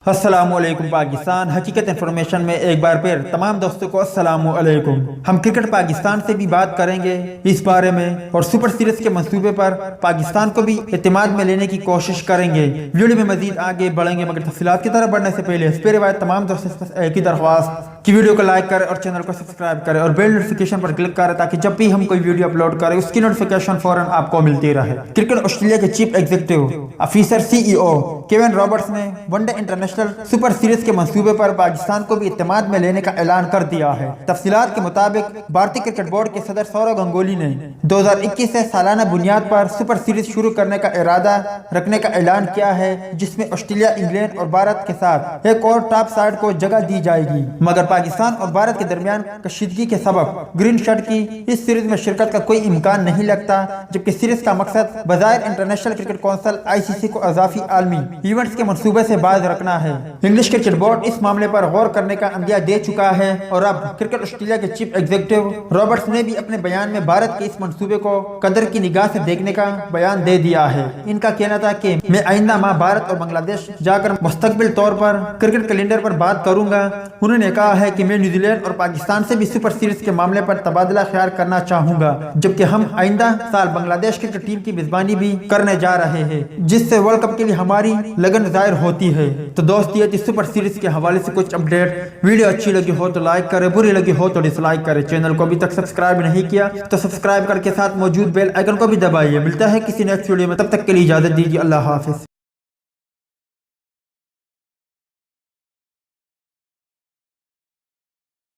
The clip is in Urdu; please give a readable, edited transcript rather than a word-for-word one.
السلام علیکم پاکستان، حقیقت انفارمیشن میں ایک بار پھر تمام دوستوں کو السلام علیکم۔ ہم کرکٹ پاکستان سے بھی بات کریں گے اس بارے میں، اور سپر سیریز کے منصوبے پر پاکستان کو بھی اعتماد میں لینے کی کوشش کریں گے۔ ویڈیو میں مزید آگے بڑھیں گے، مگر تفصیلات کی طرف بڑھنے سے پہلے اس پہ روایت تمام دوستوں سے ایک ہی درخواست کہ ویڈیو کو لائک کریں اور چینل کو سبسکرائب کریں اور بیل نوٹیفیکیشن پر کلک کریں تاکہ جب بھی ہم کوئی ویڈیو اپلوڈ کریں اس کی نوٹیفیکیشن فوراً آپ کو ملتی رہے۔ کرکٹ آسٹریلیا کے چیف ایگزیکٹو آفیسر CEO کیون رابرٹس نے one day international super series کے منصوبے پر پاکستان کو بھی اعتماد میں لینے کا اعلان کر دیا ہے۔ تفصیلات کے مطابق بھارتی کرکٹ بورڈ کے صدر سورو گنگولی نے 2021 سے سالانہ بنیاد پر سپر سیریز شروع کرنے کا ارادہ رکھنے کا اعلان کیا ہے، جس میں آسٹریلیا، انگلینڈ اور بھارت کے ساتھ ایک اور ٹاپ سائیڈ کو جگہ دی جائے گی، مگر پاکستان اور بھارت کے درمیان کشیدگی کے سبب گرین شرٹ کی اس سیریز میں شرکت کا کوئی امکان نہیں لگتا، جبکہ سیریز کا مقصد بظاہر انٹرنیشنل کرکٹ کونسل ICC کو اضافی عالمی ایونٹس کے منصوبے سے باز رکھنا ہے۔ انگلش کرکٹ بورڈ اس معاملے پر غور کرنے کا عندیہ دے چکا ہے، اور اب کرکٹ آسٹریلیا کے چیف ایگزیکٹو رابرٹس نے بھی اپنے بیان میں بھارت کے اس منصوبے کو قدر کی نگاہ سے دیکھنے کا بیان دے دیا ہے۔ ان کا کہنا تھا کہ میں آئندہ ماہ بھارت اور بنگلہ دیش جا کر مستقبل طور پر کرکٹ کیلنڈر پر بات کروں گا۔ انہوں نے کہا ہے کہ میں نیوزی لینڈ اور پاکستان سے بھی سپر سیریز کے معاملے پر تبادلہ خیال کرنا چاہوں گا، جبکہ ہم آئندہ سال بنگلہ دیش کرکٹ ٹیم کی میزبانی بھی کرنے جا رہے ہیں، جس سے ورلڈ کپ کے لیے ہماری لگن ظاہر ہوتی ہے۔ تو دوست، یہ تھی سپر سیریز کے حوالے سے کچھ اپڈیٹ۔ ویڈیو اچھی لگی ہو تو لائک کرے، بری لگی ہو تو ڈس لائک کرے۔ چینل کو ابھی تک سبسکرائب نہیں کیا تو سبسکرائب کر کے ساتھ موجود بیل آئیکن کو بھی دبائیے۔ ملتا ہے کسی نیکسٹ ویڈیو میں، تب تک کے لیے اجازت دیجیے۔ اللہ حافظ۔